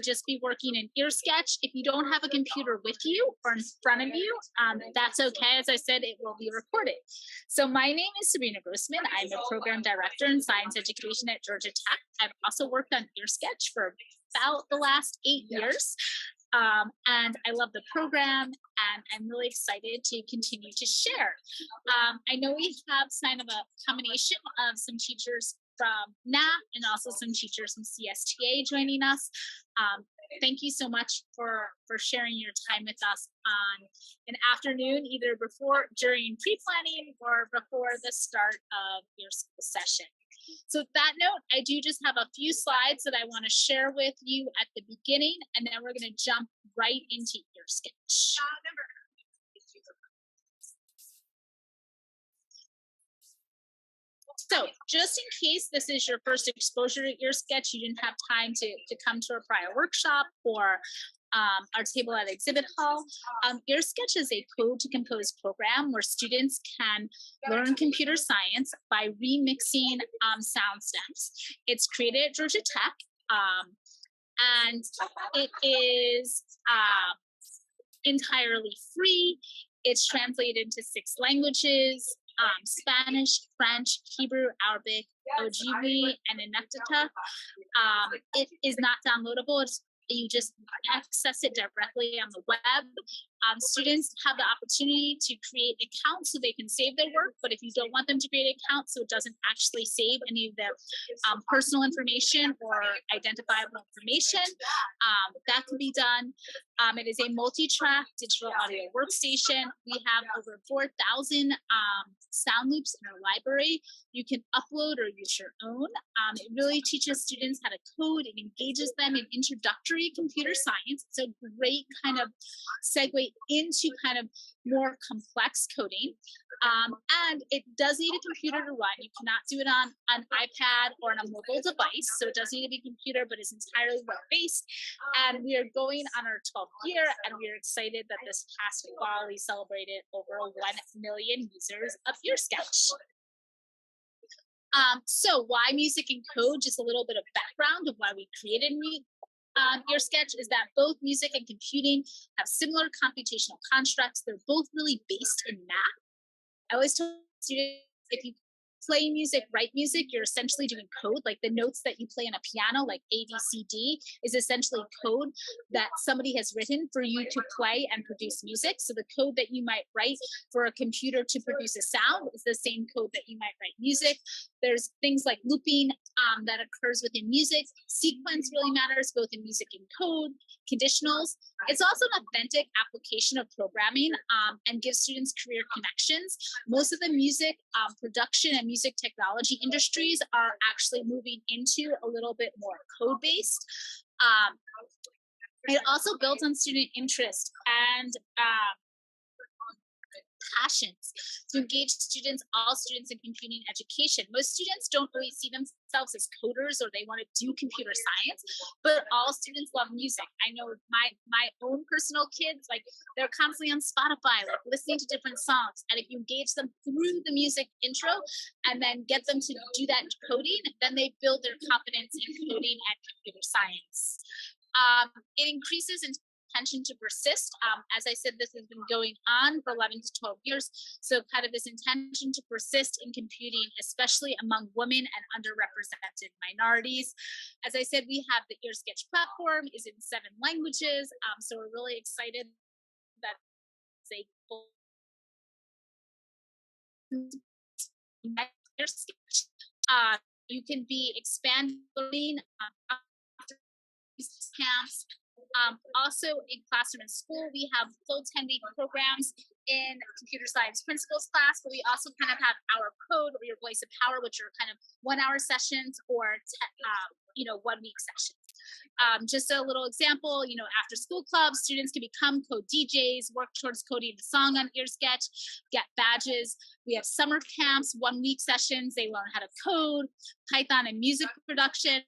to just be working in EarSketch. If you don't have a computer with you or in front of you, that's okay. As I said, it will be recorded. So my name is Sabrina Grossman. I'm a program director in science education at Georgia Tech. I've also worked on EarSketch for about the last 8 years. And I love the program, and I'm really excited to continue to share. I know we have kind of a combination of some teachers from NAP and also some teachers from CSTA joining us. Thank you so much for sharing your time with us on an afternoon, either before, during pre-planning, or before the start of your school session. So with that note, I do just have a few slides that I want to share with you at the beginning, and then we're going to jump right into EarSketch. So just in case this is your first exposure to EarSketch, you didn't have time to come to a prior workshop or our table at exhibit hall. EarSketch is a code to compose program where students can learn computer science by remixing sound stems. It's created at Georgia Tech, and it is entirely free. It's translated into 6 languages: Spanish, French, Hebrew, Arabic, Ojibwe, and Inuktitut. It is not downloadable. You just access it directly on the web. Students have the opportunity to create accounts so they can save their work, but if you don't want them to create accounts so it doesn't actually save any of their personal information or identifiable information, that can be done. It is a multi-track digital audio workstation. We have over 4,000 sound loops in our library. You can upload or use your own. It really teaches students how to code. It engages them in introductory computer science. It's a great kind of segue into kind of more complex coding. And it does need a computer to run. You cannot do it on an iPad or on a mobile device. So it does need to be a computer, but it's entirely web-based. And we are going on our 12th year, and we are excited that this past fall we celebrated over 1 million users of EarSketch. So why music and code? Just a little bit of background of why we created EarSketch is that both music and computing have similar computational constructs. They're both really based in math. I always tell students, if you play music, write music, you're essentially doing code. Like the notes that you play on a piano, like A, B, C, D, is essentially code that somebody has written for you to play and produce music. So the code that you might write for a computer to produce a sound is the same code that you might write music. There's things like looping that occurs within music. Sequence really matters both in music and code. Conditionals. It's also an authentic application of programming and gives students career connections. Most of the music production and music technology industries are actually moving into a little bit more code-based. It also builds on student interest and passions to engage students, all students in computing education. Most students don't always see themselves as coders or they want to do computer science, but all students love music. I know my own personal kids, like they're constantly on Spotify, like listening to different songs. And if you engage them through the music intro and then get them to do that coding, then they build their confidence in coding and computer science. It increases intention to persist. As I said, this has been going on for 11 to 12 years. So kind of this intention to persist in computing, especially among women and underrepresented minorities. As I said, we have the EarSketch platform is in 7 languages. So we're really excited that it's a EarSketch. You can be expanding learning after camps. Also in classroom and school, we have full 10-week programs in computer science principles class, but we also kind of have our code or your voice of power, which are kind of 1-hour sessions or 1-week sessions. Just a little example, after school clubs, students can become code DJs, work towards coding a song on EarSketch, get badges. We have summer camps, 1-week sessions. They learn how to code, Python and music production.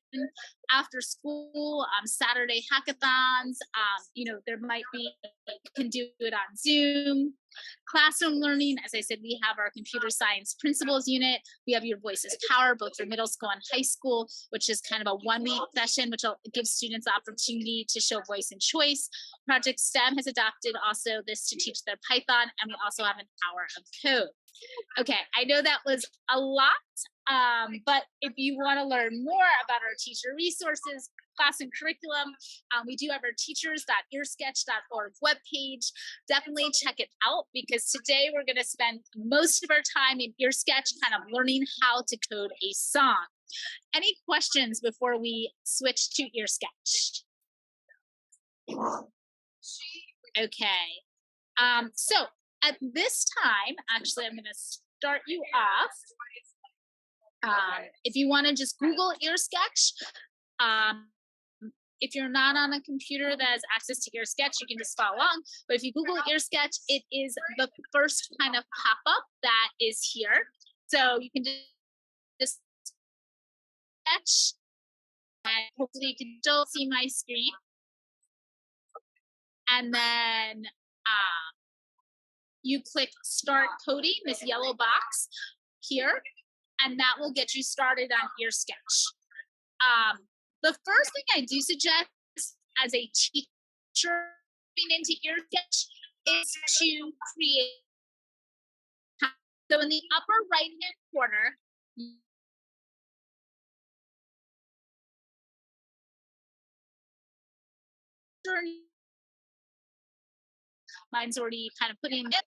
After school, Saturday hackathons. There might be, you can do it on Zoom. Classroom learning, as I said, we have our computer science principles unit. We have your Voices Power, both for middle school and high school, which is kind of a 1-week session, which will give students the opportunity to show voice and choice. Project STEM has adopted also this to teach their Python, and we also have an hour of code. Okay, I know that was a lot, but if you want to learn more about our teacher resources, class and curriculum, we do have our teachers.earsketch.org webpage. Definitely check it out, because today we're going to spend most of our time in EarSketch kind of learning how to code a song. Any questions before we switch to EarSketch? Okay, so at this time, actually, I'm going to start you off. If you want to just Google EarSketch, if you're not on a computer that has access to EarSketch, you can just follow along. But if you Google EarSketch, it is the first kind of pop-up that is here. So you can just sketch, and hopefully you can still see my screen. And then you click Start Coding, this yellow box here, and that will get you started on EarSketch. The first thing I do suggest as a teacher into EarSketch is to create. So in the upper right-hand corner, mine's already kind of putting it,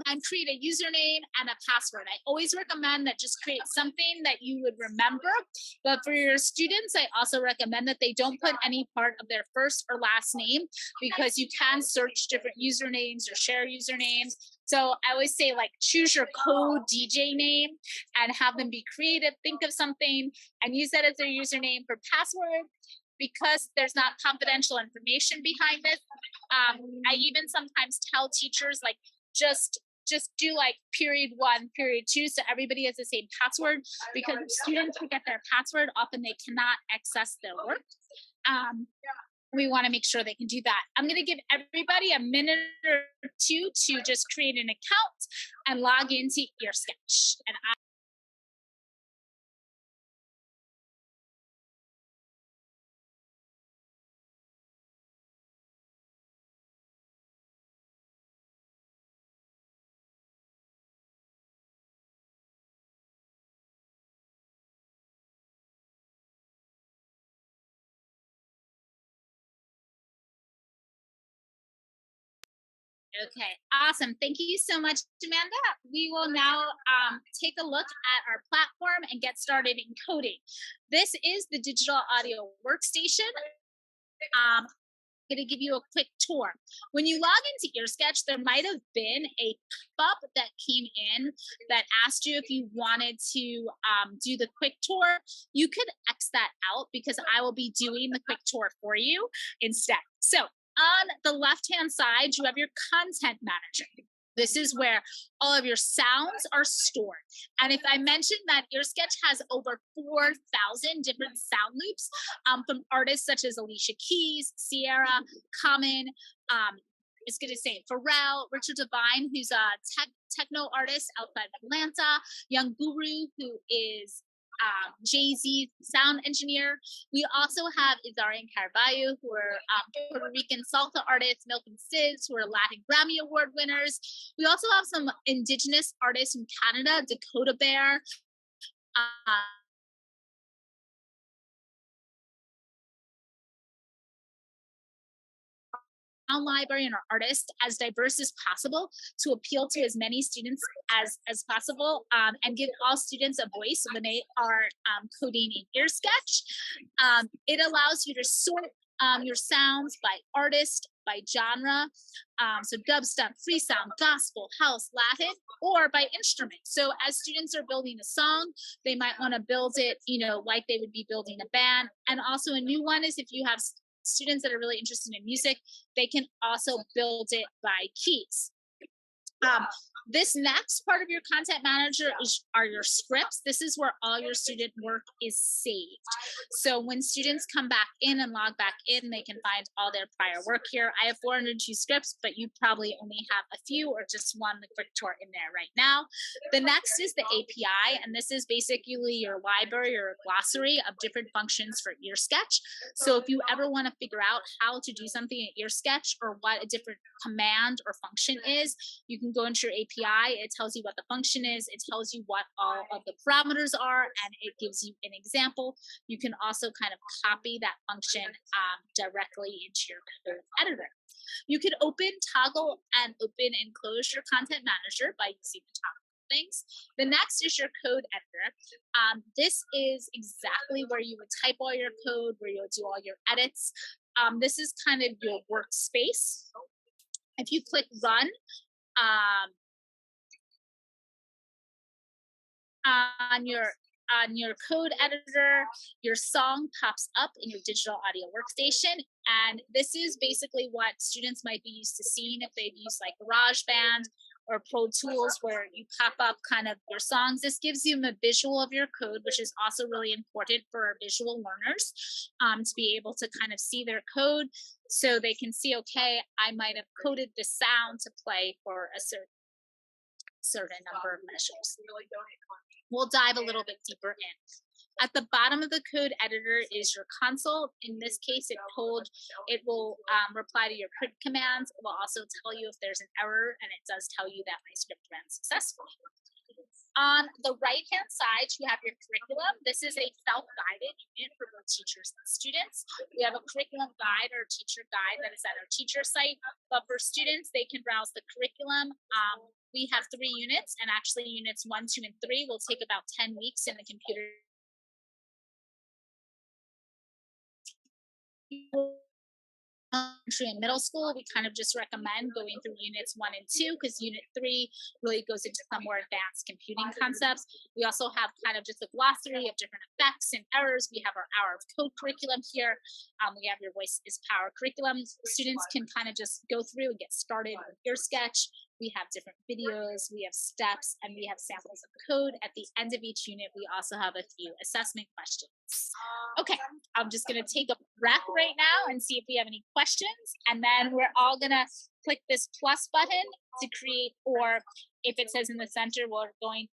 and create a username and a password. I always recommend that just create something that you would remember. But for your students, I also recommend that they don't put any part of their first or last name, because you can search different usernames or share usernames. So I always say, like, choose your code DJ name and have them be creative. Think of something and use that as their username. For password, because there's not confidential information behind it, I even sometimes tell teachers, like, just do like period 1, period 2, so everybody has the same password, because if students forget their password, often they cannot access their work. We want to make sure they can do that. I'm going to give everybody a minute or two to just create an account and log into EarSketch. And Okay, awesome. Thank you so much, Amanda. We will now take a look at our platform and get started in coding. This is the digital audio workstation. I'm going to give you a quick tour. When you log into EarSketch, there might have been a pop-up that came in that asked you if you wanted to do the quick tour. You could X that out, because I will be doing the quick tour for you instead. So on the left-hand side, you have your content manager. This is where all of your sounds are stored. And if I mentioned that EarSketch has over 4,000 different sound loops from artists such as Alicia Keys, Sierra, Common, it's going to say Pharrell, Richard Devine, who's a techno artist outside of Atlanta, Young Guru, who is Jay-Z sound engineer. We also have Izari and Carvalho, who are Puerto Rican salsa artists, Milk and Sis, who are Latin Grammy Award winners. We also have some indigenous artists from Canada, Dakota Bear, library, and our artists as diverse as possible to appeal to as many students as possible, and give all students a voice when they are coding in EarSketch. It allows you to sort your sounds by artist, by genre, so dubstep, freestyle, gospel, house, Latin, or by instrument. So as students are building a song, they might want to build it, like they would be building a band. And also a new one is, if you have students that are really interested in music, they can also build it by keys. This next part of your content manager are your scripts. This is where all your student work is saved. So when students come back in and log back in, they can find all their prior work here. I have 402 scripts, but you probably only have a few or just one quick tour in there right now. The next is the API, and this is basically your library or glossary of different functions for EarSketch. So if you ever want to figure out how to do something in EarSketch or what a different command or function is, you can go into your API. It tells you what the function is. It tells you what all of the parameters are, and it gives you an example. You can also kind of copy that function directly into your code editor. You can open, toggle, and open and close your content manager by using the toggle things. The next is your code editor. This is exactly where you would type all your code, where you'll do all your edits. This is kind of your workspace. If you click run, on your code editor, your song pops up in your digital audio workstation. And this is basically what students might be used to seeing if they've used like GarageBand or Pro Tools, where you pop up kind of your songs. This gives you a visual of your code, which is also really important for our visual learners, to be able to kind of see their code so they can see, okay, I might have coded the sound to play for a certain number of measures. We'll dive a little bit deeper in. At the bottom of the code editor is your console. In this case, it will reply to your print commands. It will also tell you if there's an error, and it does tell you that my script ran successfully. On the right-hand side, you have your curriculum. This is a self-guided unit for both teachers and students. We have a curriculum guide or teacher guide that is at our teacher site. But for students, they can browse the curriculum. We have 3 units, and actually units 1, 2, and 3 will take about 10 weeks in the computer. Elementary and middle school, we kind of just recommend going through units 1 and 2 because unit 3 really goes into some more advanced computing concepts. We also have kind of just a glossary of different effects and errors. We have our hour of code curriculum here. We have your voice is power curriculum. Students can kind of just go through and get started with EarSketch. We have different videos, we have steps, and we have samples of code. At the end of each unit, we also have a few assessment questions. Okay, I'm just gonna take a breath right now and see if we have any questions. And then we're all gonna click this plus button to create, or if it says in the center, we're going,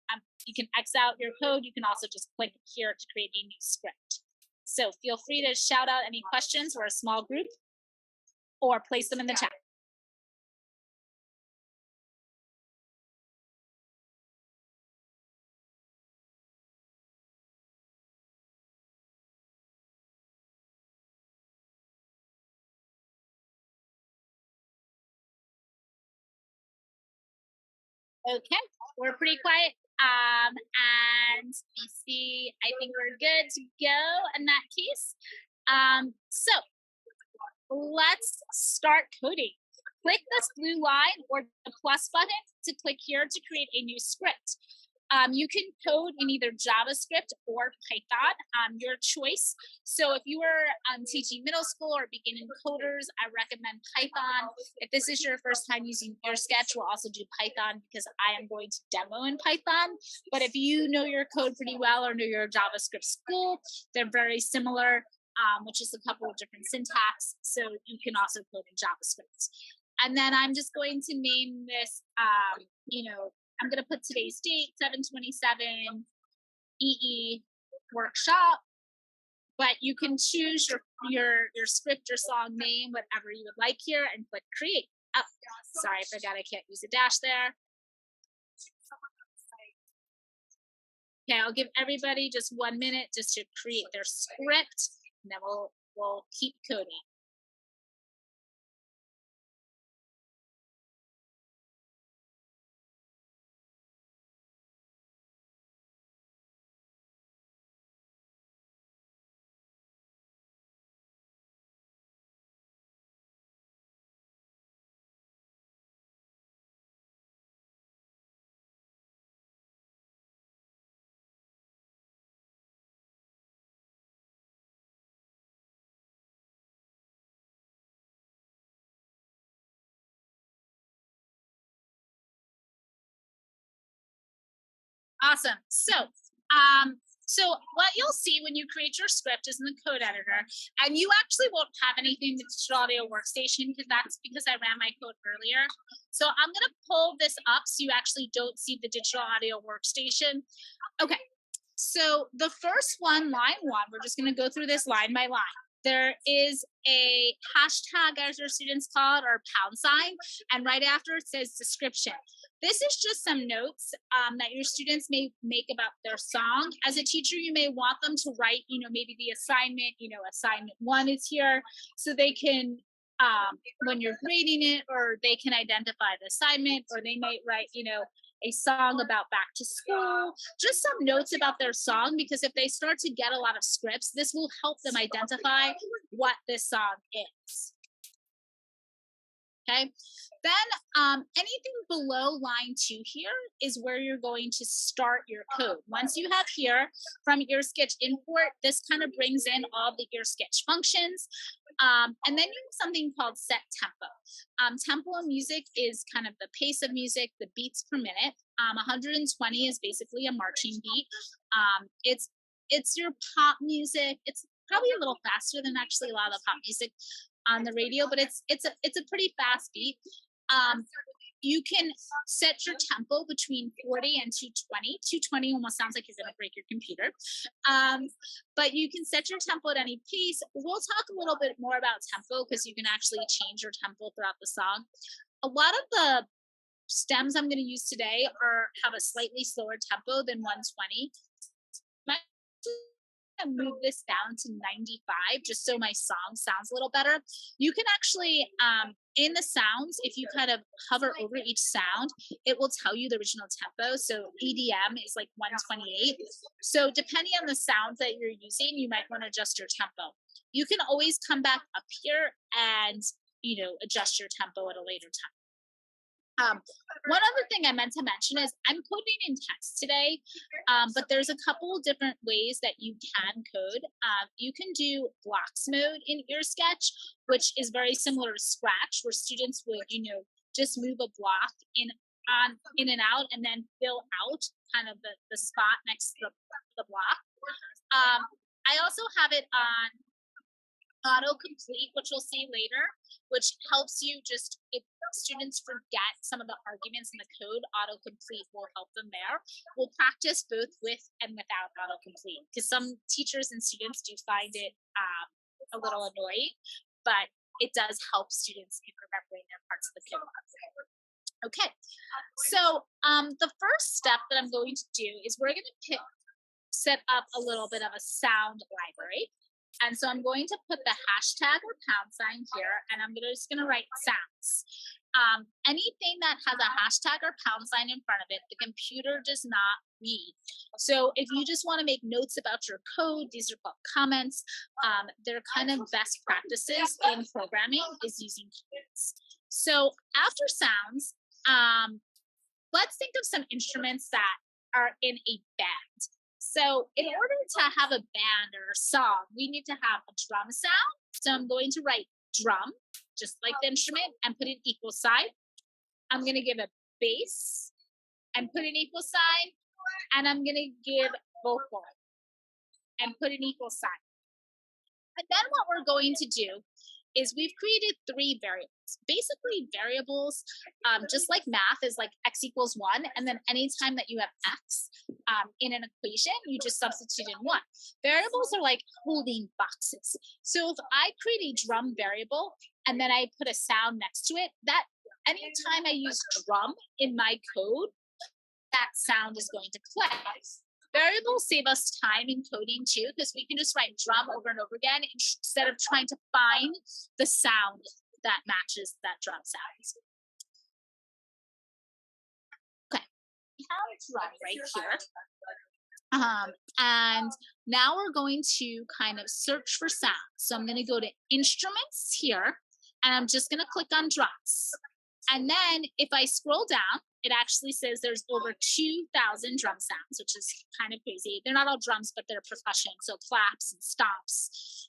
you can X out your code. You can also just click here to create a new script. So feel free to shout out any questions. We're a small group, or place them in the chat. Okay, we're pretty quiet. And we see, I think we're good to go in that case. So let's start coding. Click this blue line or the plus button to click here to create a new script. You can code in either JavaScript or Python, your choice. So if you are teaching middle school or beginning coders, I recommend Python. If this is your first time using EarSketch, we'll also do Python because I am going to demo in Python. But if you know your code pretty well or know your JavaScript school, they're very similar, which is a couple of different syntax. So you can also code in JavaScript. And then I'm just going to name this, I'm going to put today's date, 7/27 EE workshop, but you can choose your script or song name, whatever you would like here, and click create. Oh, sorry, I forgot I can't use a dash there. Okay, I'll give everybody just 1 minute just to create their script, and then we'll keep coding. Awesome. So what you'll see when you create your script is in the code editor, and you actually won't have anything in the digital audio workstation because that's because I ran my code earlier. So I'm going to pull this up so you actually don't see the digital audio workstation. Okay. So the first one, line one, we're just going to go through this line by line. There is a hashtag, as your students call it, or pound sign, and right after it says description. This is just some notes that your students may make about their song. As a teacher, you may want them to write, maybe the assignment, assignment 1 is here, so they can, when you're grading it, or they can identify the assignment, or they might write, a song about back to school, just some notes about their song, because if they start to get a lot of scripts, this will help them identify what this song is. Okay, then anything below line 2 here is where you're going to start your code. Once you have here from EarSketch import, this kind of brings in all the EarSketch functions. And then you have something called set tempo. Tempo in music is kind of the pace of music, the beats per minute. 120 is basically a marching beat. It's your pop music. It's probably a little faster than actually a lot of the pop music on the radio, but it's a pretty fast beat. You can set your tempo between 40 and 220. 220 almost sounds like you're going to break your computer. But you can set your tempo at any pace. We'll talk a little bit more about tempo because you can actually change your tempo throughout the song. A lot of the stems I'm going to use today have a slightly slower tempo than 120. Move this down to 95 just so my song sounds a little better. You can actually in the sounds, if you kind of hover over each sound, it will tell you the original tempo. So EDM is like 128. So depending on the sounds that you're using, you might want to adjust your tempo. You can always come back up here and adjust your tempo at a later time. One other thing I meant to mention is I'm coding in text today, but there's a couple different ways that you can code. You can do blocks mode in EarSketch, which is very similar to Scratch, where students would, just move a block in and out and then fill out kind of the spot next to the block. I also have it on autocomplete, which we'll see later, which helps you just, if students forget some of the arguments in the code, autocomplete will help them there. We'll practice both with and without autocomplete, because some teachers and students do find it a little annoying, but it does help students in remembering their parts of the code. Okay, so the first step that I'm going to do is we're going to set up a little bit of a sound library. And so I'm going to put the hashtag or pound sign here, and I'm just going to write sounds. Anything that has a hashtag or pound sign in front of it, the computer does not read. So if you just want to make notes about your code, these are called comments. They're kind of best practices in programming is using keywords. So after sounds, let's think of some instruments that are in a band. So in order to have a band or a song, we need to have a drum sound. So I'm going to write drum, just like the instrument, and put an equal sign. I'm going to give a bass and put an equal sign. And I'm going to give vocal and put an equal sign. And then what we're going to do is we've created 3 variables. Basically, variables, just like math, is like x equals 1, and then anytime that you have x in an equation, you just substitute in 1. Variables are like holding boxes. So if I create a drum variable and then I put a sound next to it, that anytime I use drum in my code, that sound is going to play. Variables save us time in coding too, because we can just write drum over and over again instead of trying to find the sound that matches that drum sound. Okay, we have drum right here. And now we're going to kind of search for sound. So I'm going to go to instruments here, and I'm just going to click on drums. And then if I scroll down, it actually says there's over 2,000 drum sounds, which is kind of crazy. They're not all drums, but they're percussion, so claps and stomps.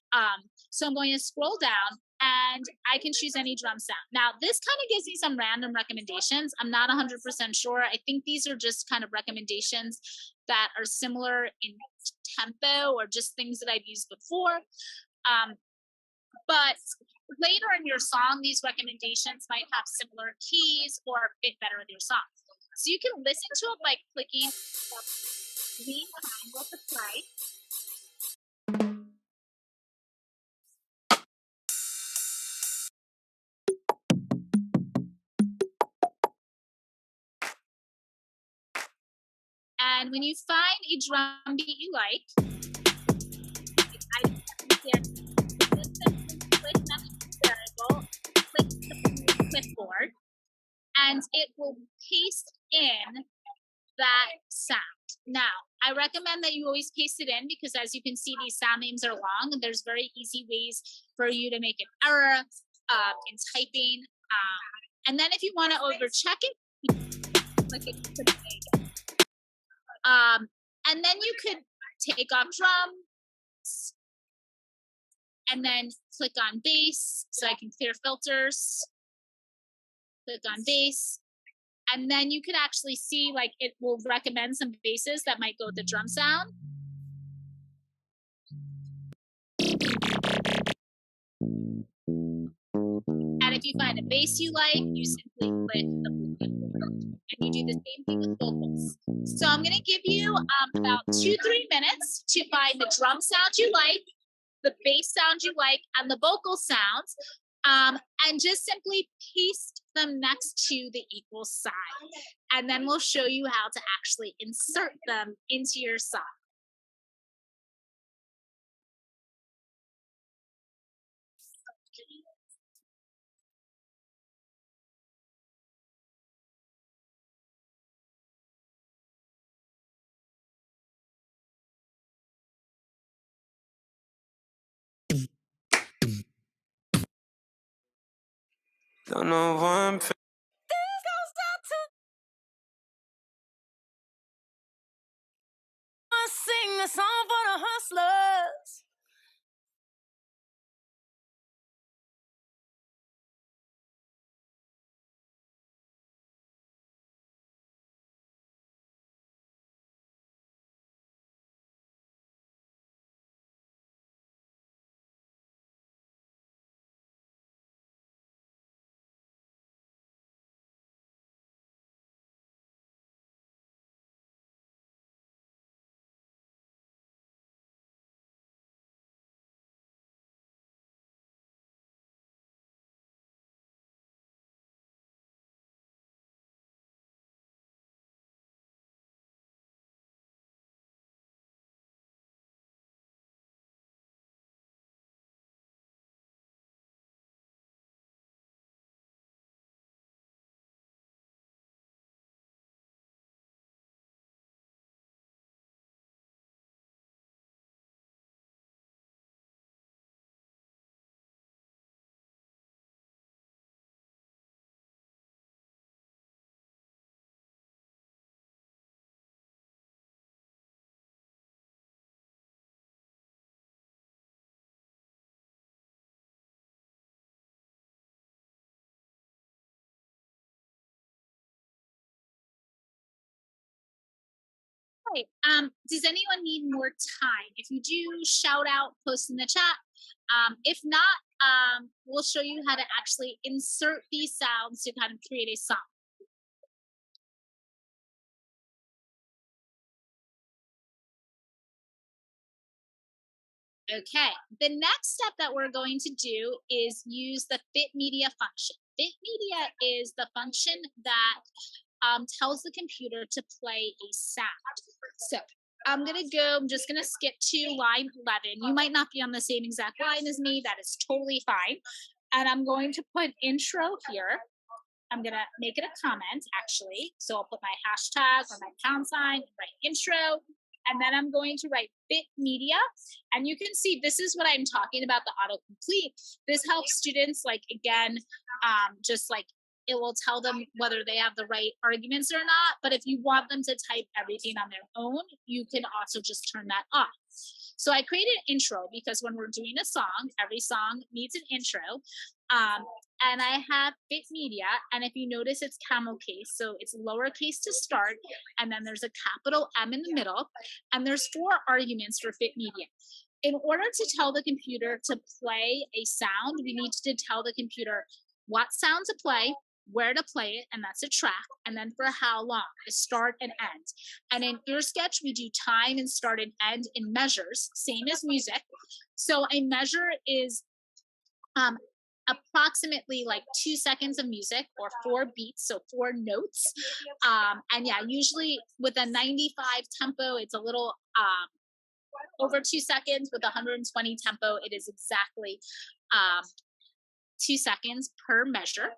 So I'm going to scroll down and I can choose any drum sound. Now, this kind of gives me some random recommendations. I'm not 100% sure. I think these are just kind of recommendations that are similar in tempo or just things that I've used before. But later in your song, these recommendations might have similar keys or fit better with your song. So you can listen to it by clicking the green triangle to play. And when you find a drum beat you like, I can just simply click next variable, click the clipboard, and it will paste in that sound. Now, I recommend that you always paste it in because as you can see, these sound names are long and there's very easy ways for you to make an error in typing. And then if you want to overcheck it, you click it, put it again. And then you could take off drums and then click on bass so I can clear filters. Click on bass. And then you could actually see like it will recommend some basses that might go with the drum sound. And if you find a bass you like, you simply click the blue and you do the same thing with vocals. So I'm gonna give you about 2-3 minutes to find the drum sound you like, the bass sound you like, and the vocal sounds. And just simply paste them next to the equal sign. And then we'll show you how to actually insert them into your song. Don't know why I'm sing the song for the hustlers. Right. Does anyone need more time? If you do, shout out, post in the chat. If not, we'll show you how to actually insert these sounds to kind of create a song. Okay, the next step that we're going to do is use the fit media function. Fit media is the function that tells the computer to play a sound. So I'm just gonna skip to line 11. You might not be on the same exact line as me, that is totally fine. And I'm going to put intro here. I'm gonna make it a comment actually. So I'll put my hashtag or my pound sign, write intro, and then I'm going to write fit media. And you can see this is what I'm talking about, the autocomplete. This helps students like, again, just like it will tell them whether they have the right arguments or not. But if you want them to type everything on their own, you can also just turn that off. So I created an intro because when we're doing a song, every song needs an intro. And I have Fit Media, and if you notice, it's camel case, so it's lowercase to start, and then there's a capital M in the middle, and there's 4 arguments for Fit Media. In order to tell the computer to play a sound, we need to tell the computer what sound to play, where to play it, and that's a track, and then for how long, the start and end. And in EarSketch, we do time and start and end in measures, same as music. So a measure is approximately like 2 seconds of music or 4 beats, so 4 notes. And yeah, usually with a 95 tempo, it's a little over 2 seconds. With 120 tempo, it is exactly 2 seconds per measure.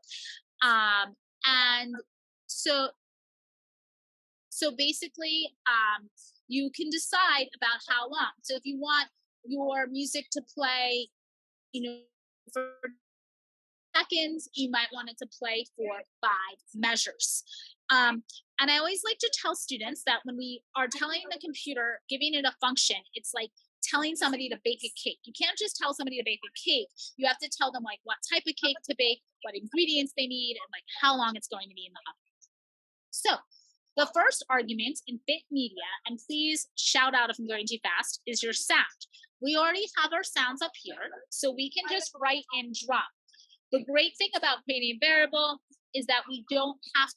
And so basically, you can decide about how long. So if you want your music to play, for seconds, you might want it to play for 5 measures. And I always like to tell students that when we are telling the computer, giving it a function, it's like telling somebody to bake a cake. You can't just tell somebody to bake a cake. You have to tell them like what type of cake to bake, what ingredients they need, and like how long it's going to be in the oven. So the first argument in Fit Media, and please shout out if I'm going too fast, is your sound. We already have our sounds up here, so we can just write in drum. The great thing about creating a variable is that we don't have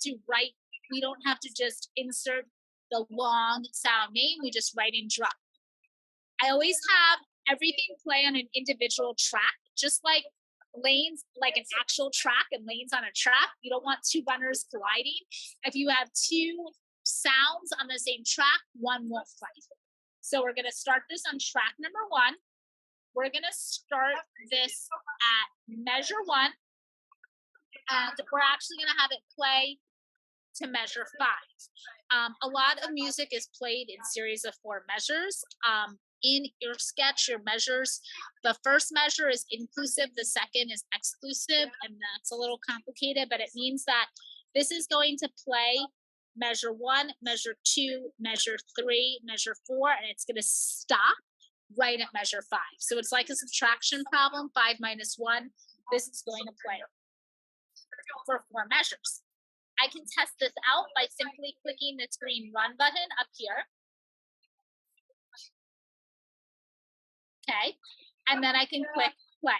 to just insert the long sound name, we just write in drum. I always have everything play on an individual track, just like lanes, like an actual track and lanes on a track. You don't want 2 runners colliding. If you have 2 sounds on the same track, one won't play. So we're going to start this on track number 1. We're going to start this at measure 1, and we're actually going to have it play to measure 5. A lot of music is played in series of 4 measures. In EarSketch, your measures, the first measure is inclusive, the second is exclusive, and that's a little complicated, but it means that this is going to play measure 1, measure 2, measure 3, measure 4, and it's going to stop right at measure 5. So it's like a subtraction problem, 5 minus 1. This is going to play for 4 measures. I can test this out by simply clicking this green run button up here. Okay, and then I can click play.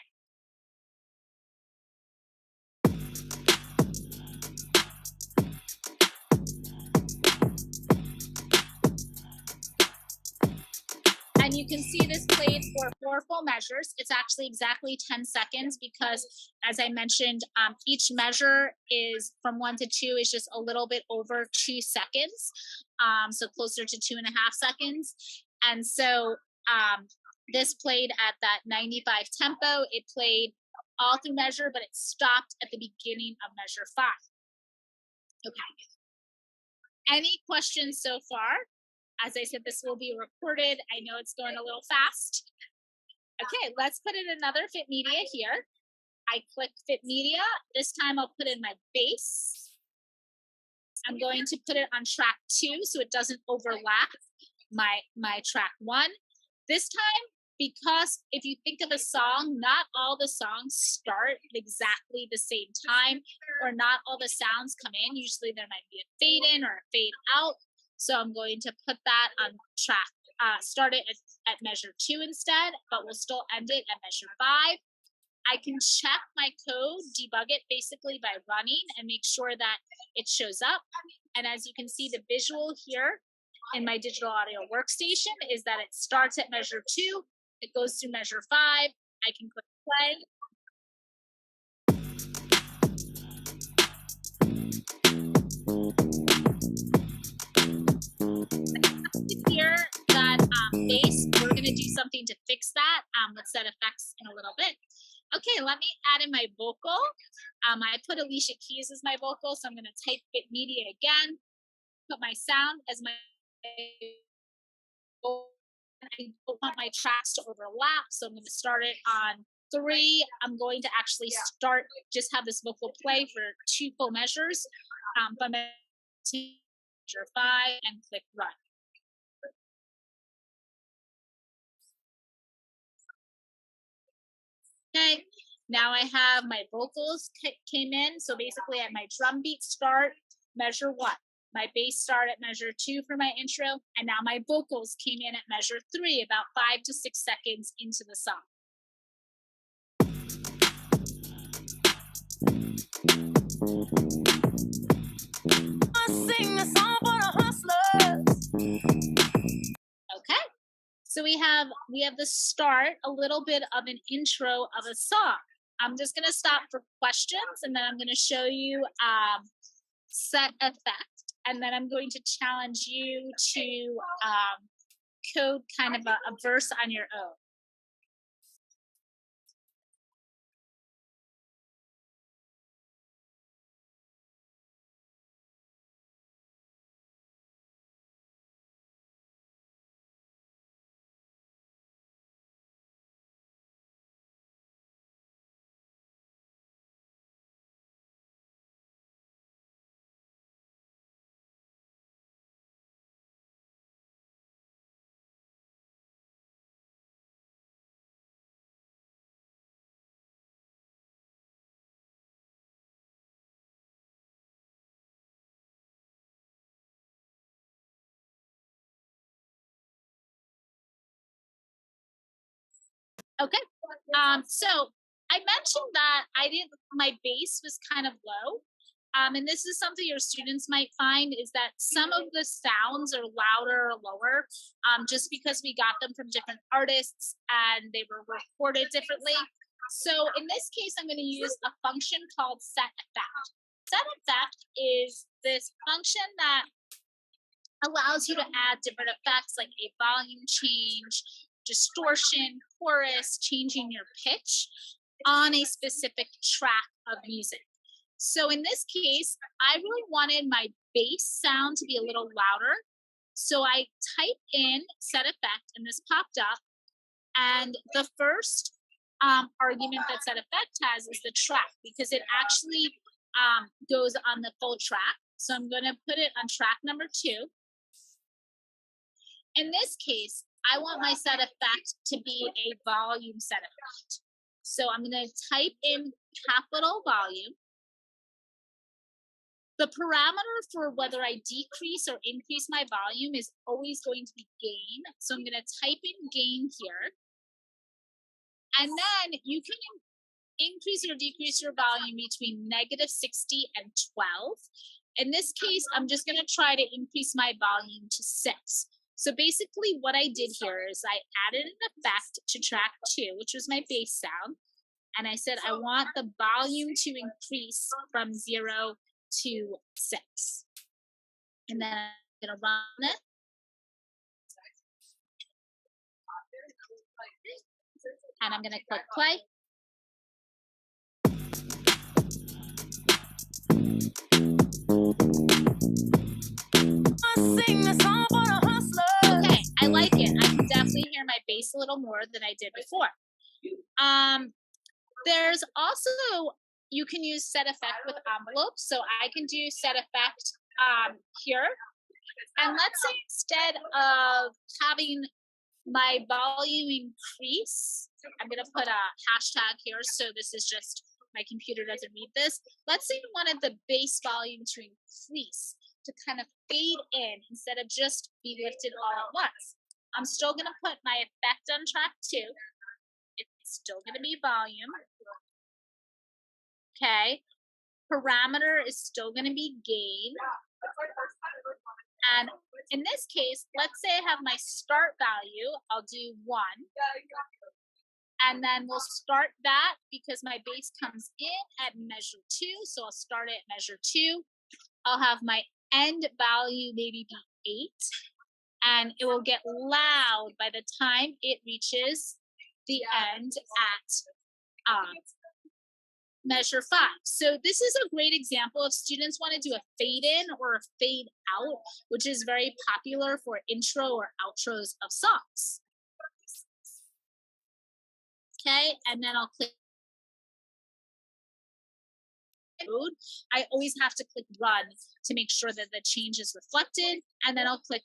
And you can see this played for 4 full measures. It's actually exactly 10 seconds because, as I mentioned, each measure is from 1 to 2 is just a little bit over 2 seconds, so closer to 2.5 seconds. And so this played at that 95 tempo. It played all through measure, but it stopped at the beginning of measure 5. Okay. Any questions so far? As I said, this will be recorded. I know it's going a little fast. Okay, let's put in another Fit Media here. I click Fit Media. This time I'll put in my bass. I'm going to put it on track 2 so it doesn't overlap my track 1. This time, because if you think of a song, not all the songs start at exactly the same time, or not all the sounds come in. Usually there might be a fade in or a fade out. So I'm going to put that on track, start it at measure 2 instead, but we'll still end it at measure 5. I can check my code, debug it basically by running and make sure that it shows up. And as you can see, the visual here in my digital audio workstation is that it starts at measure 2, it goes through measure 5, I can click play. Here, that bass, we're going to do something to fix that. Let's set effects in a little bit. Okay, let me add in my vocal. I put Alicia Keys as my vocal, so I'm going to type Fit Media again, put my sound as my vocal. I don't want my tracks to overlap, so I'm going to start it on 3, I'm going to actually start, just have this vocal play for 2 full measures. But measure 5 and click run. Okay, now I have my vocals came in. So basically at my drum beat start, measure 1. My bass start at measure 2 for my intro. And now my vocals came in at measure 3, about 5 to 6 seconds into the song. Sing the song for the hustlers. Okay. So we have the start, a little bit of an intro of a song. I'm just going to stop for questions, and then I'm going to show you set effect, and then I'm going to challenge you to code kind of a verse on your own. Okay. So I mentioned that my bass was kind of low. And this is something your students might find, is that some of the sounds are louder or lower, just because we got them from different artists and they were recorded differently. So in this case, I'm going to use a function called set effect. Set effect is this function that allows you to add different effects like a volume change, distortion, chorus, changing your pitch on a specific track of music. So in this case, I really wanted my bass sound to be a little louder. So I typed in set effect and this popped up. And the first argument that set effect has is the track, because it actually goes on the full track. So I'm going to put it on track number 2. In this case, I want my set effect to be a volume set effect. So I'm going to type in capital volume. The parameter for whether I decrease or increase my volume is always going to be gain. So I'm going to type in gain here. And then you can increase or decrease your volume between -60 and 12. In this case, I'm just going to try to increase my volume to 6. So basically what I did here is I added an effect to track 2, which was my bass sound. And I said, I want the volume to increase from 0 to 6. And then I'm going to run it. And I'm going to click play. Sing the song for the hustlers. Okay, I like it. I can definitely hear my bass a little more than I did before. There's also, you can use set effect with envelopes. So I can do set effect here. And let's say instead of having my volume increase, I'm going to put a hashtag here. So this is just, my computer doesn't read this. Let's say you wanted the bass volume to increase, to kind of fade in instead of just be lifted all at once. I'm still going to put my effect on track 2. It's still going to be volume. Okay. Parameter is still going to be gain. And in this case, let's say I have my start value. I'll do 1. And then we'll start that because my bass comes in at measure 2. So I'll start it at measure 2. I'll have my end value maybe be 8. And it will get loud by the time it reaches the end at measure 5. So this is a great example if students want to do a fade in or a fade out, which is very popular for intro or outros of songs. Okay, and then I'll click code. I always have to click run to make sure that the change is reflected, and then I'll click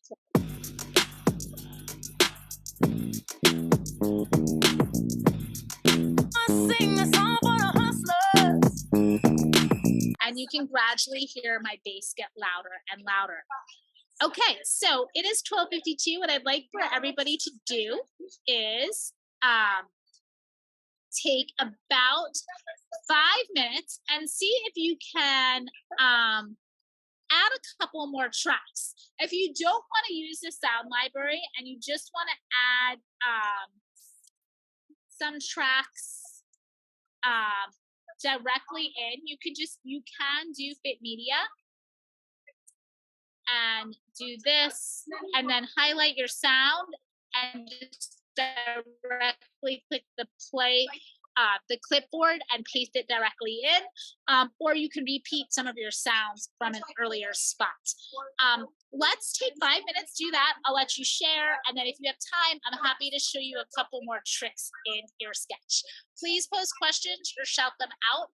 Sing a song for the hustlers. and you can gradually hear my bass get louder and louder. Okay, so it is 12:52. What I'd like for everybody to do is take about 5 minutes and see if you can add a couple more tracks. If you don't want to use the sound library and you just want to add some tracks directly in, you can do Fit Media and do this, and then highlight your sound and just directly click the clipboard and paste it directly in, or you can repeat some of your sounds from an earlier spot. Let's take 5 minutes, do that. I'll let you share, and then if you have time, I'm happy to show you a couple more tricks in EarSketch. Please post questions or shout them out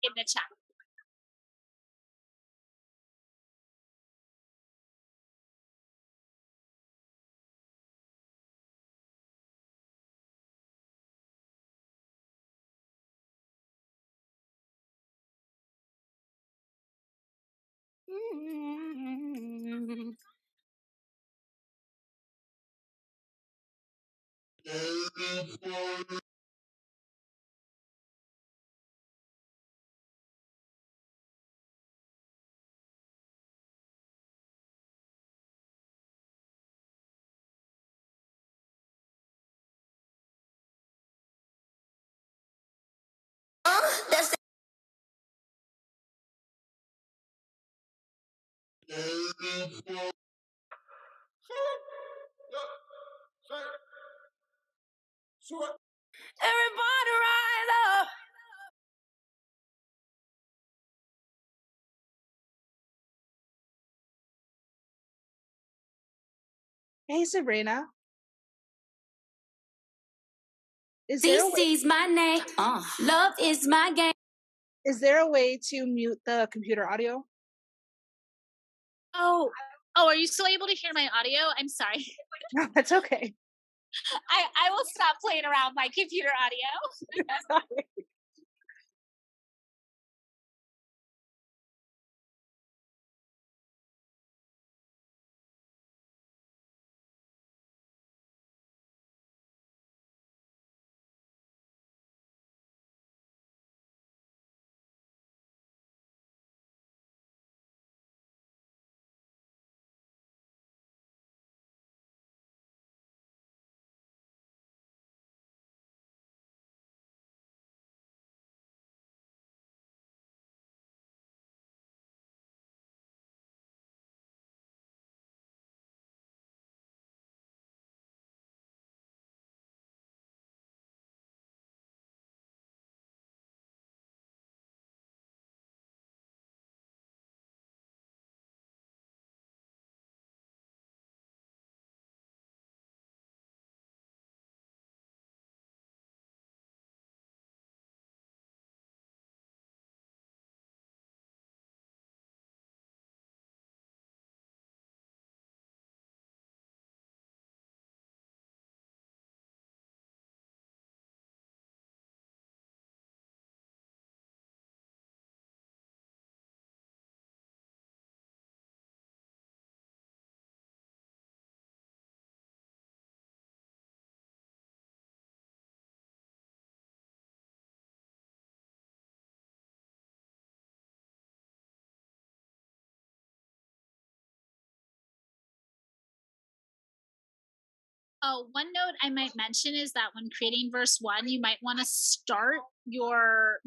in the chat. That's everybody rise up. Hey Sabrina, This is my name. Love is my game. is there a way to mute the computer audio? Oh, are you still able to hear my audio? I'm sorry. No, that's okay. I will stop playing around my computer audio. Oh, one note I might mention is that when creating verse 1, you might want to start your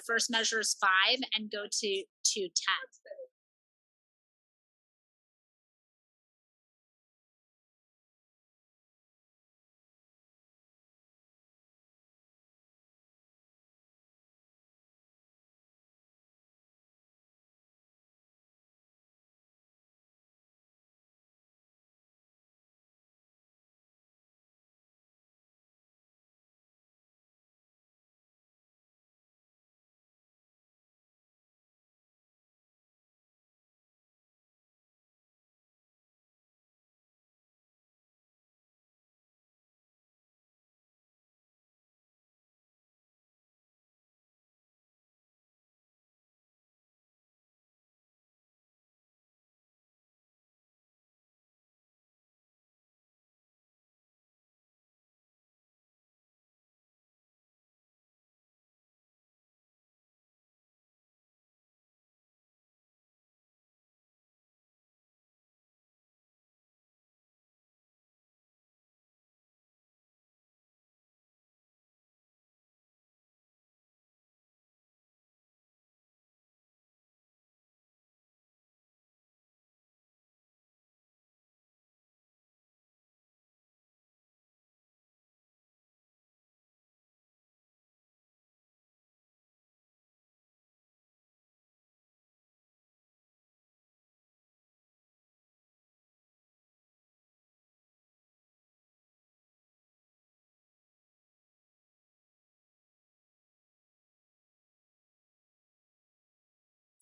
first measure is 5 and go to 10.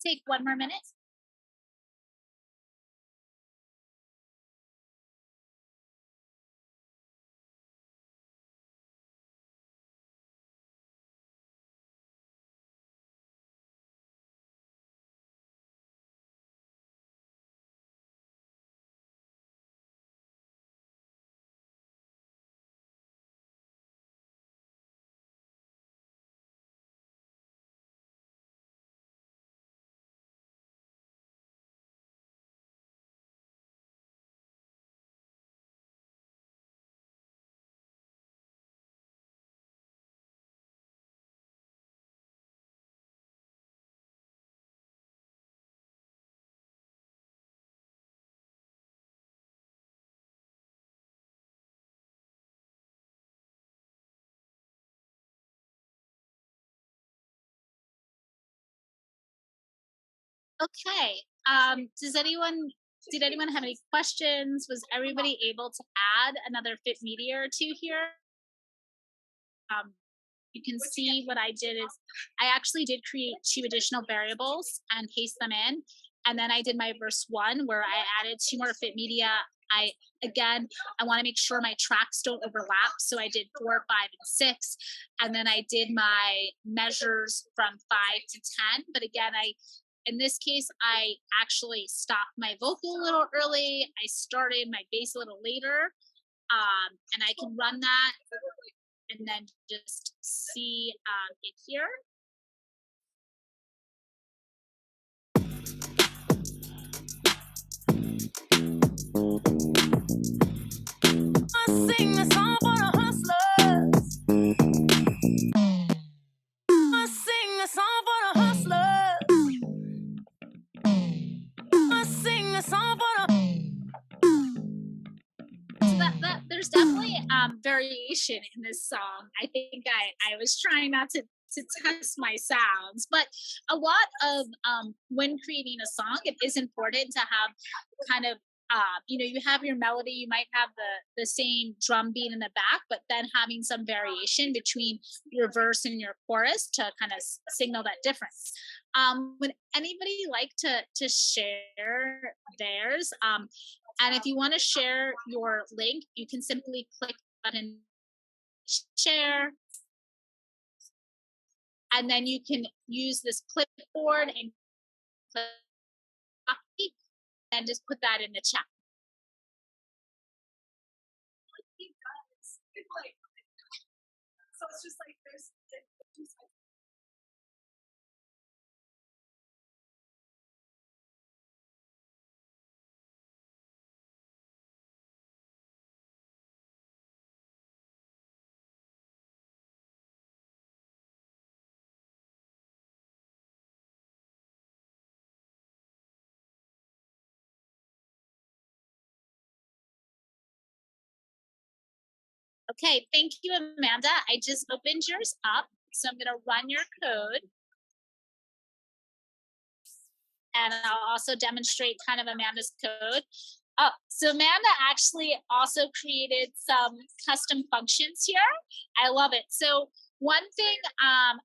take one more minute. Okay. Did anyone have any questions? Was everybody able to add another fit media or two here? Um, you can see what I did is I actually did create two additional variables and paste them in. And then I did my verse one where I added two more fit media. I again I want to make sure my tracks don't overlap. So I did 4, 5, and 6. And then I did my measures from 5 to 10. But again, I in this case, I actually stopped my vocal a little early. I started my bass a little later. And I can run that and then just see it here. I sing the song for the hustlers. I sing the song for the hustlers. I sing the song for the. So that there's definitely variation in this song. I think I was trying not to test my sounds, but a lot of when creating a song, it is important to have kind of you have your melody, you might have the same drum beat in the back, but then having some variation between your verse and your chorus to kind of signal that difference. Would anybody like to share theirs? And if you want to share your link, you can simply click the button share, and then you can use this clipboard and click copy and just put that in the chat. So it's just like there's okay, thank you, Amanda. I just opened yours up. So I'm going to run your code. And I'll also demonstrate kind of Amanda's code. Oh, so Amanda actually also created some custom functions here. I love it. So one thing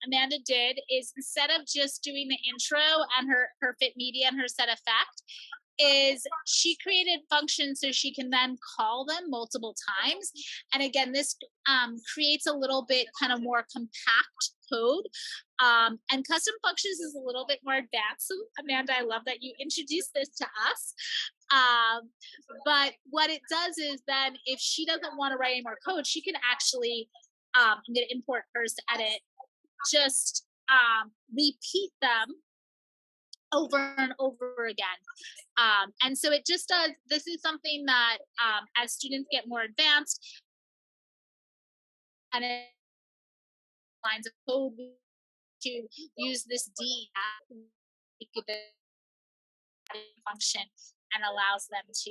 Amanda did is instead of just doing the intro and her fit media and her set effect, is she created functions so she can then call them multiple times. And again, this creates a little bit kind of more compact code. And custom functions is a little bit more advanced. So Amanda, I love that you introduced this to us. But what it does is then if she doesn't want to write any more code, she can actually, I'm going to import hers to edit, just repeat them over and over again. And so it just does, this is something that as students get more advanced and it lines of code to use this D function and allows them to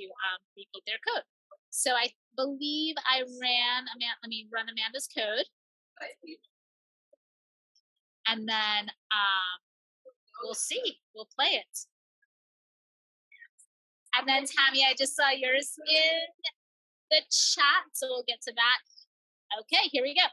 repeat their code. So I believe I ran, let me run Amanda's code. And then we'll see, we'll play it. And then Tammy, I just saw yours in the chat, so we'll get to that. Okay, here we go.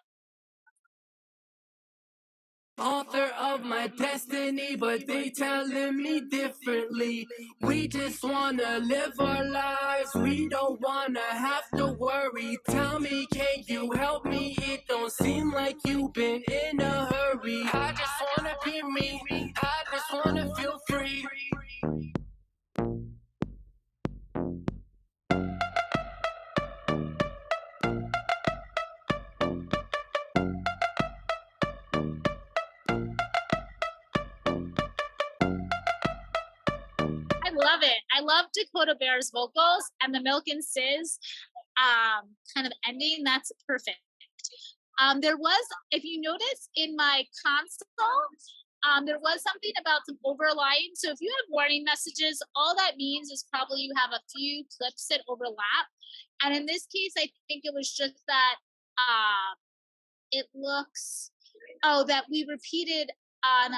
Author of my destiny, but they telling me differently. We just wanna live our lives, we don't wanna have to worry. Tell me, can you help me? It don't seem like you've been in a hurry. I just wanna be me, I just wanna feel free. I love it. I love Dakota Bear's vocals and the Milk and Sis kind of ending. That's perfect. There was, if you notice in my console, there was something about some overlying. So if you have warning messages, all that means is probably you have a few clips that overlap. And in this case, I think it was just that it looks, that we repeated on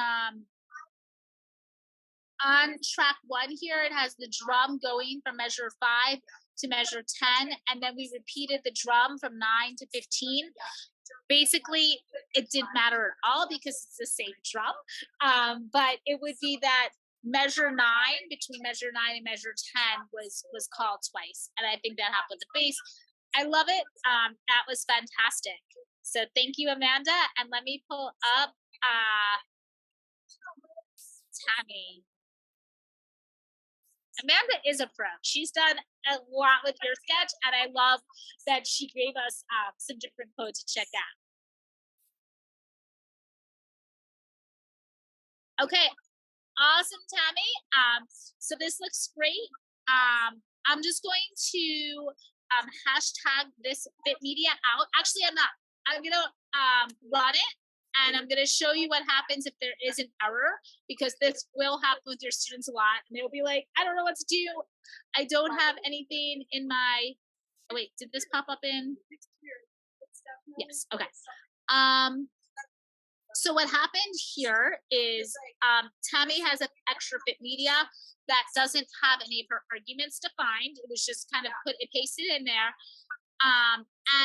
track 1 here. It has the drum going from measure 5 to measure 10, and then we repeated the drum from 9 to 15. Basically, it didn't matter at all because it's the same drum, but it would be that measure 9, between measure 9 and measure 10 was called twice, and I think that happened with the bass. I love it. That was fantastic. So thank you, Amanda, and let me pull up Tammy. Amanda is a pro. She's done a lot with EarSketch, and I love that she gave us some different code to check out. Okay, awesome, Tammy. So this looks great. I'm just going to hashtag this bit media out. Actually, I'm not. I'm gonna run it, and I'm going to show you what happens if there is an error, because this will happen with your students a lot. And they'll be like, I don't know what to do. I don't have anything in my, oh, wait, did this pop up in? Yes, okay. So what happened here is Tammy has an extra bit media that doesn't have any of her arguments defined. It was just kind of pasted in there.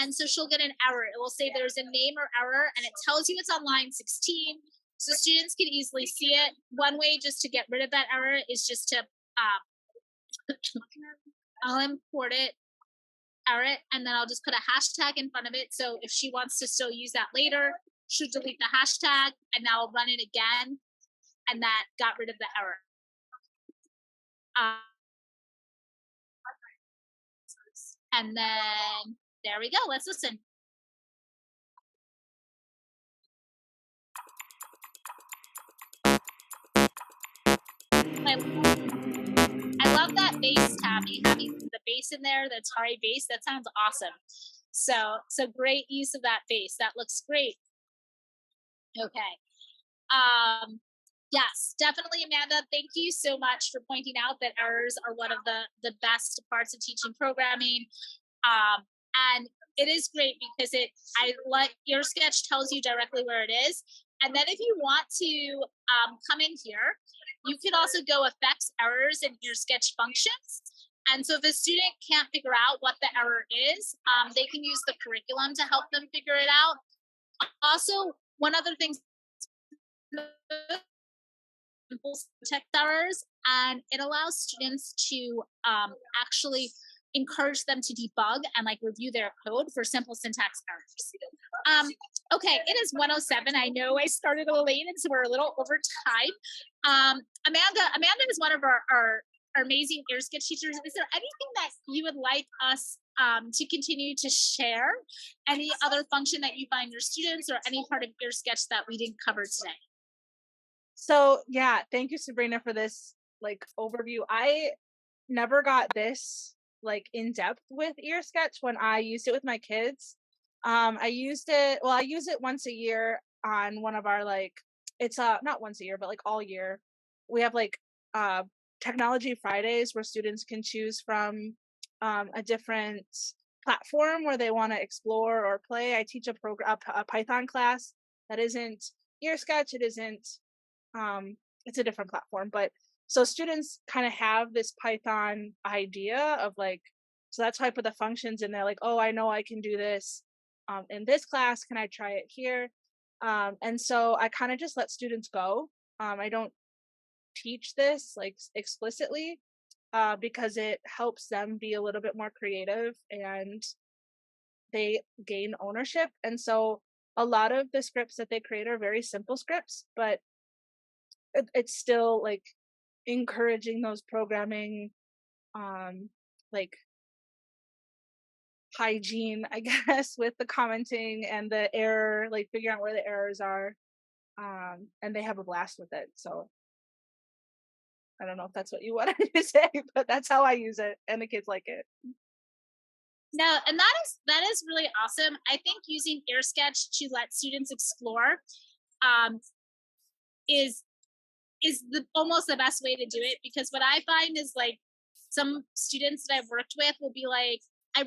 And so she'll get an error. It will say there's a name or error, and it tells you it's on line 16. So students can easily see it. One way just to get rid of that error is just to, I'll import it, error, and then I'll just put a hashtag in front of it. So if she wants to still use that later, she'll delete the hashtag, and now I'll run it again, and that got rid of the error. And then there we go. Let's listen. I love that bass, Tammy, having the bass in there, the Atari bass. That sounds awesome. So great use of that bass. That looks great. Okay. Yes, definitely, Amanda. Thank you so much for pointing out that errors are one of the best parts of teaching programming. And it is great because EarSketch tells you directly where it is. And then if you want to come in here, you can also go effects, errors, and EarSketch functions. And so if a student can't figure out what the error is, they can use the curriculum to help them figure it out. Also, one other thing, text errors, and it allows students to actually encourage them to debug and like review their code for simple syntax errors. Okay, it is 1:07. I know I started a little late, and so we're a little over time. Amanda is one of our amazing EarSketch teachers. Is there anything that you would like us to continue to share? Any other function that you find your students, or any part of EarSketch that we didn't cover today? So yeah, thank you, Sabrina, for this like overview. I never got this like in depth with EarSketch when I used it with my kids. I use it once a year on one of our it's not once a year, but like all year. We have like Technology Fridays where students can choose from a different platform where they want to explore or play. I teach a Python class that isn't EarSketch. It isn't it's a different platform, but so students kind of have this Python idea of like, so that's why I put the functions in there, like, oh, I know I can do this in this class, can I try it here? And so I kind of just let students go. I don't teach this like explicitly, because it helps them be a little bit more creative and they gain ownership. And so a lot of the scripts that they create are very simple scripts, but it's still like encouraging those programming, um, like hygiene, I guess, with the commenting and the error, like figuring out where the errors are. And they have a blast with it. So I don't know if that's what you wanted to say, but that's how I use it, and the kids like it. No, and that is really awesome. I think using EarSketch to let students explore um, is almost the best way to do it, because what I find is like some students that I've worked with will be like, I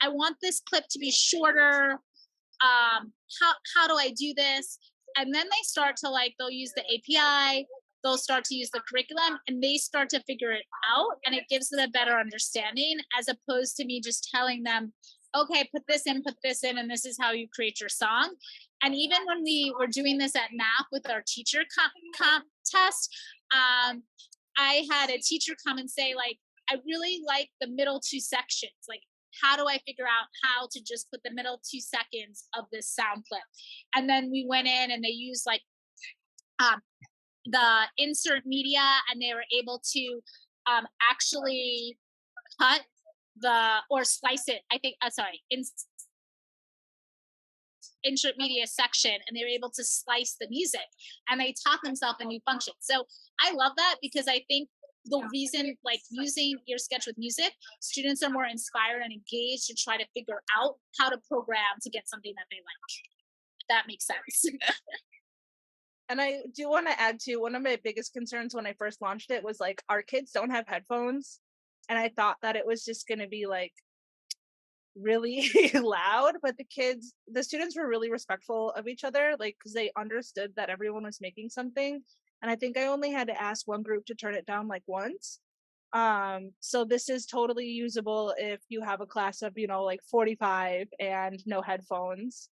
want this clip to be shorter. How do I do this? And then they start to like, they'll use the API, they'll start to use the curriculum, and they start to figure it out, and it gives them a better understanding, as opposed to me just telling them, okay, put this in, and this is how you create your song. And even when we were doing this at NAP with our teacher contest, I had a teacher come and say, like, I really like the middle two sections. Like, how do I figure out how to just put the middle 2 seconds of this sound clip? And then we went in and they used like um, the insert media, and they were able to actually cut or slice it. I think, sorry, insert media section, and they were able to slice the music, and they taught themselves a new function. So I love that, because I think the reason, like, using EarSketch with music, students are more inspired and engaged to try to figure out how to program to get something that they like. If that makes sense. And I do want to add to, one of my biggest concerns when I first launched it was like, our kids don't have headphones. And I thought that it was just going to be like really loud, but the students were really respectful of each other, like, because they understood that everyone was making something. And I think I only had to ask one group to turn it down like once. So this is totally usable if you have a class of, like 45 and no headphones.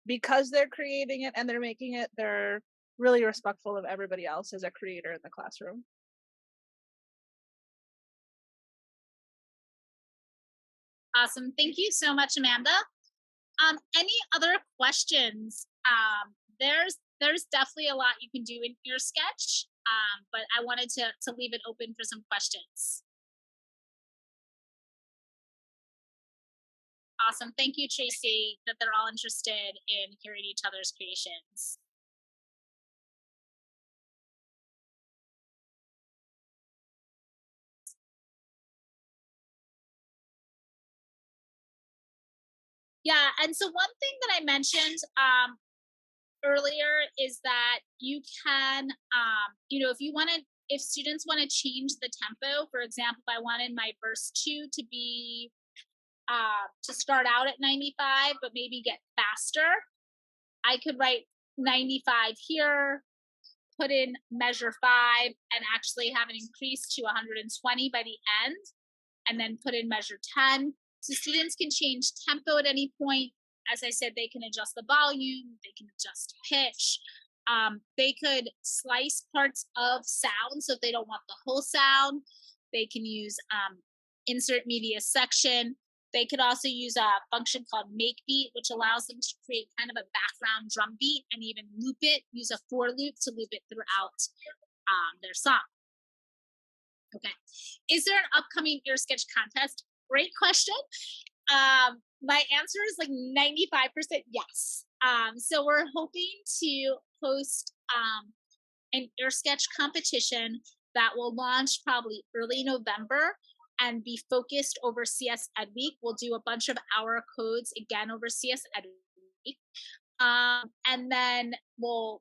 Because they're creating it and they're making it, they're really respectful of everybody else as a creator in the classroom. Awesome. Thank you so much, Amanda. Any other questions? There's definitely a lot you can do in your sketch, but I wanted to leave it open for some questions. Awesome. Thank you, Tracy, that they're all interested in hearing each other's creations. Yeah, and so one thing that I mentioned earlier is that you can, if students want to change the tempo, for example, if I wanted my verse 2 to be to start out at 95, but maybe get faster, I could write 95 here, put in measure 5, and actually have it increase to 120 by the end, and then put in measure 10. So students can change tempo at any point. As I said, they can adjust the volume, they can adjust pitch. They could slice parts of sound. So if they don't want the whole sound, they can use insert media section. They could also use a function called make beat, which allows them to create kind of a background drum beat and even loop it, use a for loop to loop it throughout their song. Okay. Is there an upcoming EarSketch contest? Great question. My answer is like 95% yes. So we're hoping to host an EarSketch competition that will launch probably early November and be focused over CS Ed Week. We'll do a bunch of our codes again over CS Ed Week. And then we'll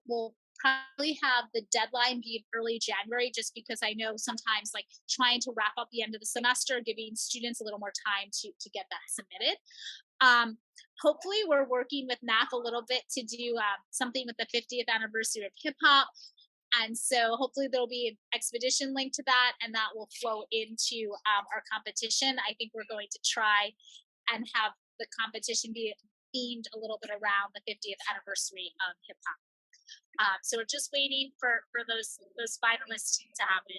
probably have the deadline be early January, just because I know sometimes like trying to wrap up the end of the semester, giving students a little more time to get that submitted. Hopefully we're working with NAF a little bit to do something with the 50th anniversary of hip hop. And so hopefully there'll be an expedition link to that, and that will flow into our competition. I think we're going to try and have the competition be themed a little bit around the 50th anniversary of hip hop. So we're just waiting for those finalists to happen.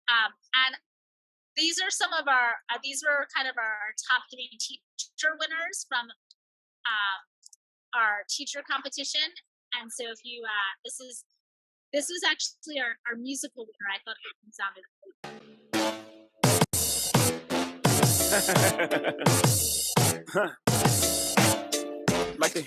And these are some of our these were kind of our top 3 teacher winners from our teacher competition. And so if you this was actually our musical winner. I thought it sounded like the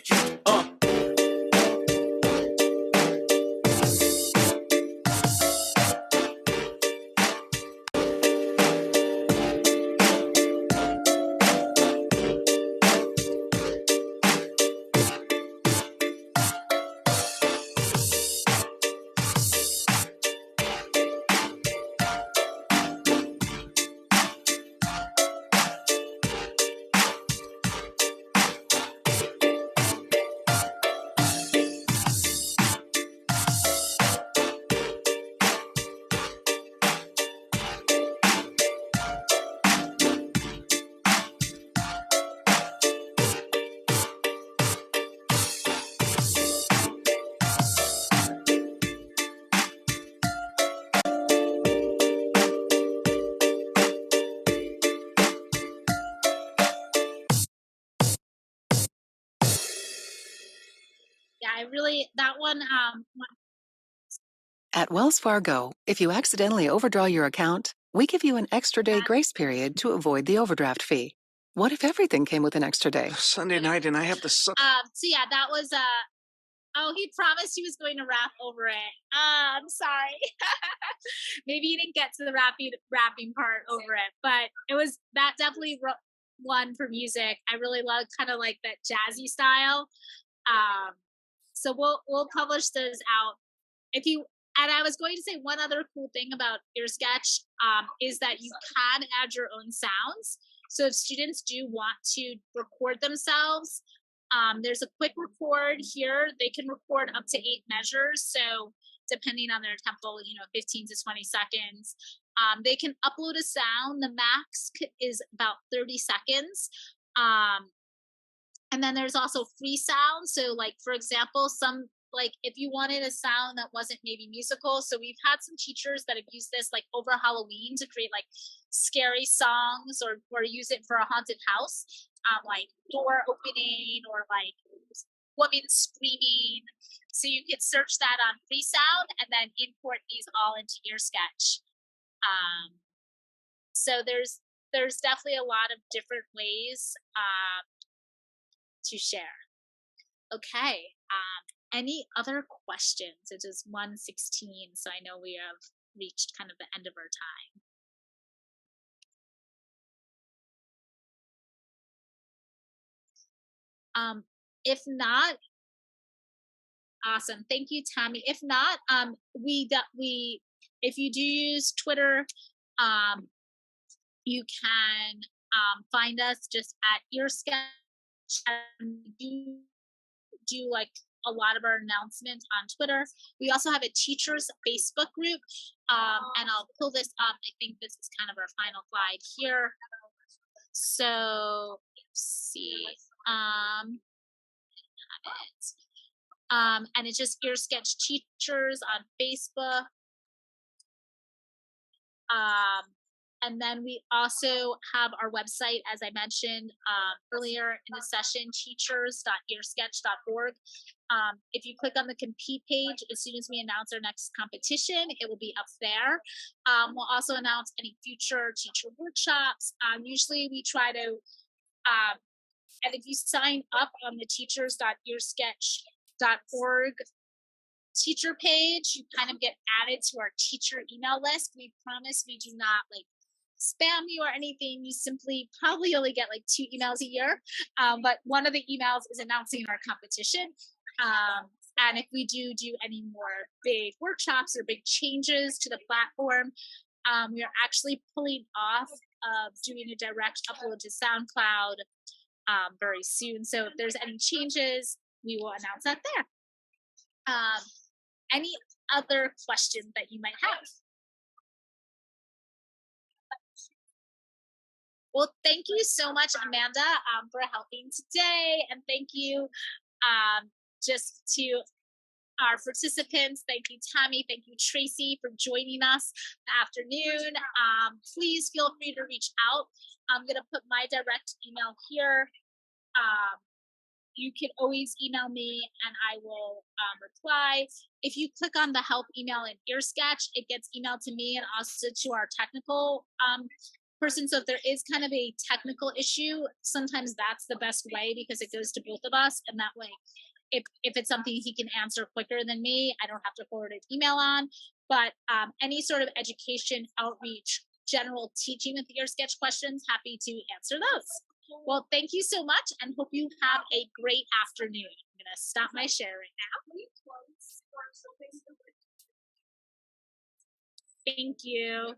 that one. At Wells Fargo, if you accidentally overdraw your account, we give you an extra day grace period to avoid the overdraft fee. What if everything came with an extra day? Sunday night, and I have the So yeah, that was oh, he promised he was going to rap over it. I'm sorry. Maybe he didn't get to the rapping part over it, but it was that definitely one for music. I really love kind of like that jazzy style. So we'll publish those out. If you and I was going to say one other cool thing about EarSketch is that you can add your own sounds. So if students do want to record themselves, there's a quick record here. They can record up to 8 measures. So depending on their tempo, 15 to 20 seconds. They can upload a sound. The max is about 30 seconds. And then there's also free sounds. So like, for example, if you wanted a sound that wasn't maybe musical. So we've had some teachers that have used this like over Halloween to create like scary songs or use it for a haunted house, like door opening or like women screaming. So you can search that on free sound and then import these all into EarSketch. So there's definitely a lot of different ways to share. Okay. Any other questions? It is 1:16, so I know we have reached kind of the end of our time. If not, awesome. Thank you, Tammy. If not, if you do use Twitter, you can find us just at EarSketch. We do like a lot of our announcements on Twitter. We also have a teachers Facebook group, and I'll pull this up. I think this is kind of our final slide here. So let's see. And it's just EarSketch Teachers on Facebook. And then we also have our website, as I mentioned earlier in the session, teachers.earsketch.org. If you click on the compete page, as soon as we announce our next competition, it will be up there. We'll also announce any future teacher workshops. Usually we try to, and if you sign up on the teachers.earsketch.org teacher page, you kind of get added to our teacher email list. We promise we do not like spam you or anything. You simply probably only get like 2 emails a year, but one of the emails is announcing our competition. And if we do any more big workshops or big changes to the platform, we are actually pulling off doing a direct upload to SoundCloud very soon. So if there's any changes, we will announce that there. Any other questions that you might have? Well, thank you so much, Amanda, for helping today. And thank you just to our participants. Thank you, Tammy. Thank you, Tracy, for joining us this afternoon. Please feel free to reach out. I'm going to put my direct email here. You can always email me and I will reply. If you click on the help email in EarSketch, it gets emailed to me and also to our technical person. So if there is kind of a technical issue, sometimes that's the best way because it goes to both of us. And that way, if it's something he can answer quicker than me, I don't have to forward an email on. But any sort of education, outreach, general teaching with EarSketch questions, happy to answer those. Well, thank you so much and hope you have a great afternoon. I'm going to stop my share right now. Thank you.